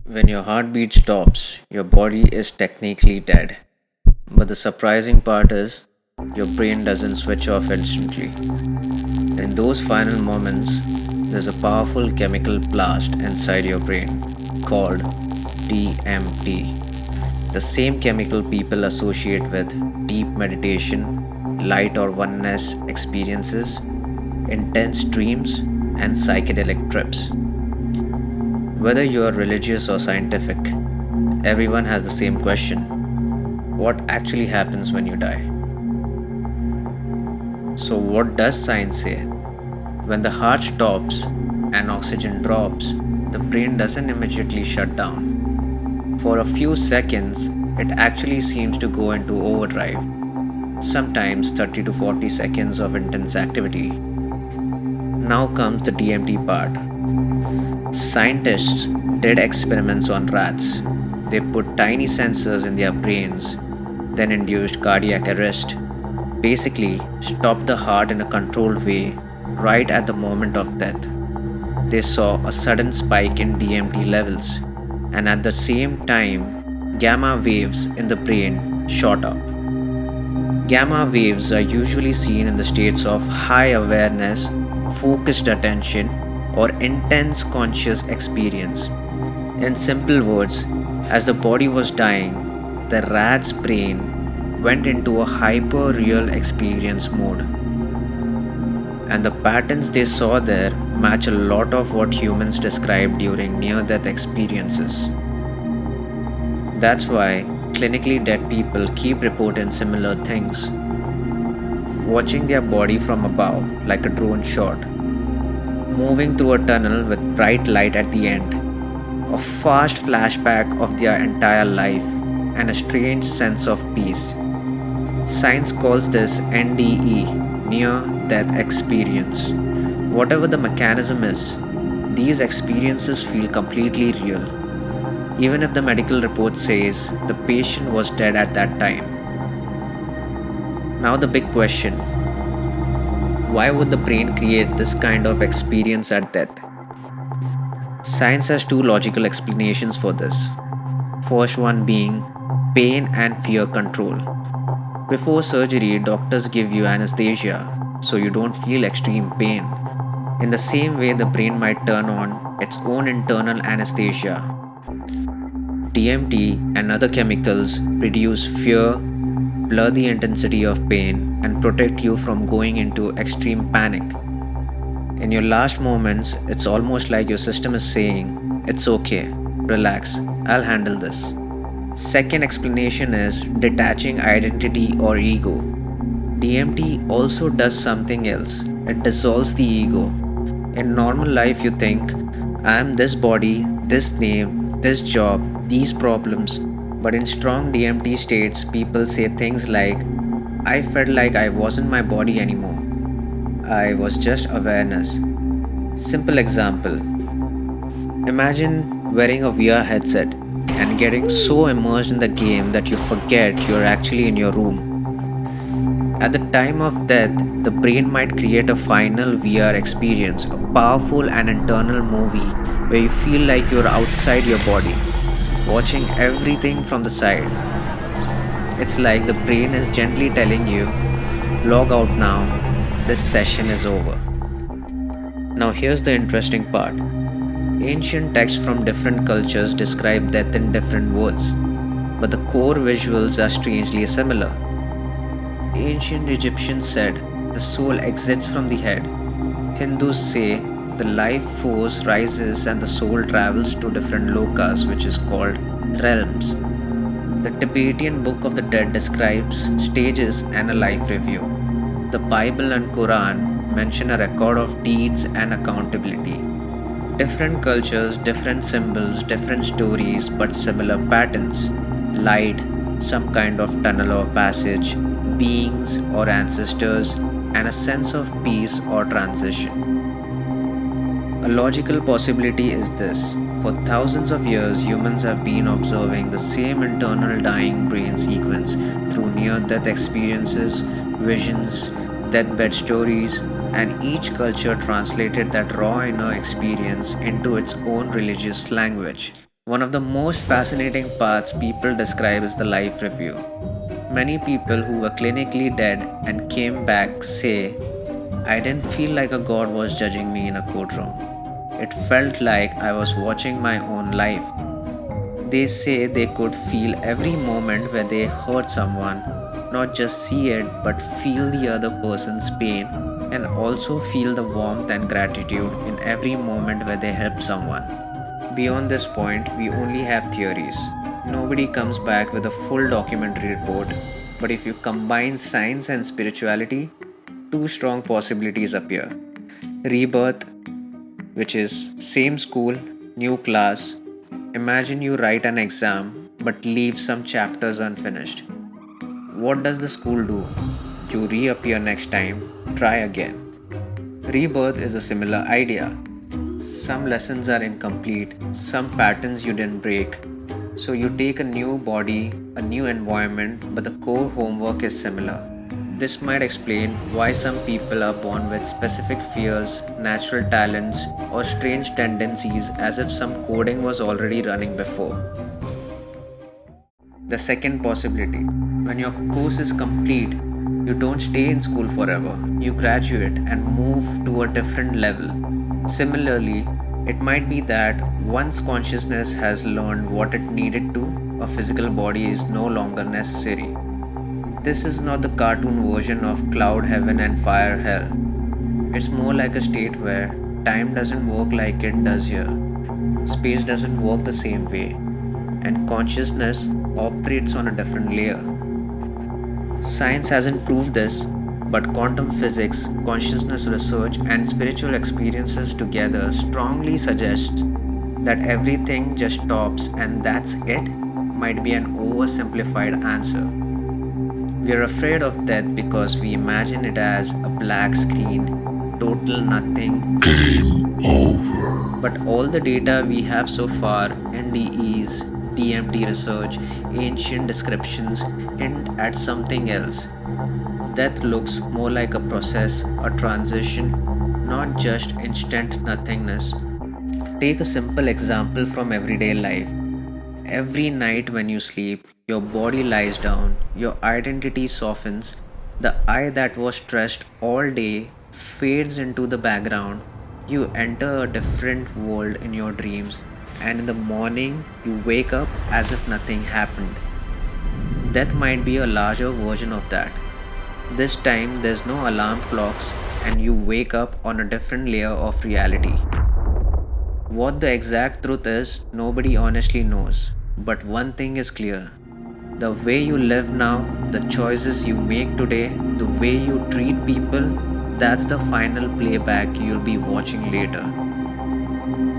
When your heartbeat stops, your body is technically dead. But the surprising part is, your brain doesn't switch off instantly. In those final moments, there's a powerful chemical blast inside your brain called DMT. The same chemical people associate with deep meditation, light or oneness experiences, intense dreams, and psychedelic trips. Whether you are religious or scientific, everyone has the same question: what actually happens when you die? So, what does science say? When the heart stops and oxygen drops, the brain doesn't immediately shut down. For a few seconds, it actually seems to go into overdrive, sometimes 30 to 40 seconds of intense activity. Now comes the DMT part. Scientists did experiments on rats. They put tiny sensors in their brains, then induced cardiac arrest. Basically, stopped the heart in a controlled way right at the moment of death. They saw a sudden spike in DMT levels, and at the same time, gamma waves in the brain shot up. Gamma waves are usually seen in the states of high awareness, focused attention, or intense conscious experience. In simple words, as the body was dying, the rat's brain went into a hyper real experience mode. And the patterns they saw there match a lot of what humans describe during near death experiences. That's why clinically dead people keep reporting similar things. Watching their body from above, like a drone shot, moving through a tunnel with bright light at the end, a fast flashback of their entire life, and a strange sense of peace. Science calls this NDE, near death experience. Whatever the mechanism is, these experiences feel completely real, even if the medical report says the patient was dead at that time. Now, the big question: why would the brain create this kind of experience at death? Science has two logical explanations for this. First one being pain and fear control. Before surgery, doctors give you anesthesia so you don't feel extreme pain. In the same way, the brain might turn on its own internal anesthesia. DMT and other chemicals reduce fear, blur the intensity of pain, and protect you from going into extreme panic. In your last moments, it's almost like your system is saying, "It's okay, relax, I'll handle this." Second explanation is detaching identity or ego. DMT also does something else. It dissolves the ego. In normal life, you think, "I am this body, this name, this job, these problems." But in strong DMT states, people say things like, "I felt like I wasn't my body anymore. I was just awareness." Simple example: imagine wearing a VR headset and getting so immersed in the game that you forget you're actually in your room. At the time of death, the brain might create a final VR experience, a powerful and internal movie where you feel like you're outside your body, watching everything from the side. It's like the brain is gently telling you, "Log out now, this session is over." Now, here's the interesting part. Ancient texts from different cultures describe death in different words, but the core visuals are strangely similar. Ancient Egyptians said the soul exits from the head. Hindus say the life force rises and the soul travels to different lokas, which is called realms. The Tibetan Book of the Dead describes stages and a life review. The Bible and Quran mention a record of deeds and accountability. Different cultures, different symbols, different stories, but similar patterns. Light, some kind of tunnel or passage, beings or ancestors, and a sense of peace or transition. A logical possibility is this: for thousands of years, humans have been observing the same internal dying brain sequence through near death experiences, visions, deathbed stories, and each culture translated that raw inner experience into its own religious language. One of the most fascinating parts people describe is the life review. Many people who were clinically dead and came back say, I didn't feel like a god was judging me in a courtroom. It felt like I was watching my own life. They say they could feel every moment where they hurt someone, not just see it but feel the other person's pain and also feel the warmth and gratitude in every moment where they help someone. Beyond this point, we only have theories. Nobody comes back with a full documentary report, but if you combine science and spirituality, two strong possibilities appear. Rebirth, which is same school, new class. Imagine you write an exam but leave some chapters unfinished. What does the school do? You reappear next time, try again. Rebirth is a similar idea. Some lessons are incomplete, some patterns you didn't break. So you take a new body, a new environment, but the core homework is similar. This might explain why some people are born with specific fears, natural talents, or strange tendencies as if some coding was already running before. The second possibility, when your course is complete, you don't stay in school forever. You graduate and move to a different level. Similarly, it might be that once consciousness has learned what it needed to, a physical body is no longer necessary. This is not the cartoon version of cloud heaven and fire hell. It's more like a state where time doesn't work like it does here. Space doesn't work the same way, and consciousness operates on a different layer. Science hasn't proved this, but quantum physics, consciousness research, and spiritual experiences together strongly suggest that everything just stops and that's it might be an oversimplified answer. We are afraid of death because we imagine it as a black screen, total nothing. Game over. But all the data we have so far, NDEs, DMT research, ancient descriptions hint at something else. Death looks more like a process, a transition, not just instant nothingness. Take a simple example from everyday life. Every night when you sleep, your body lies down, your identity softens, the I that was stressed all day fades into the background. You enter a different world in your dreams, and in the morning, you wake up as if nothing happened. Death might be a larger version of that. This time, there's no alarm clocks, and you wake up on a different layer of reality. What the exact truth is, nobody honestly knows. But one thing is clear. The way you live now, the choices you make today, the way you treat people, that's the final playback you'll be watching later.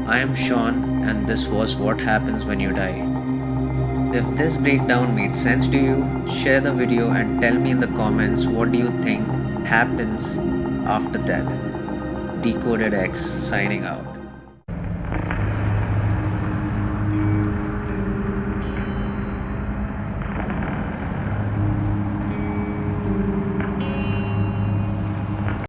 I am Sean, and this was what happens when you die. If this breakdown made sense to you, share the video and tell me in the comments what do you think happens after death. DecodedX signing out.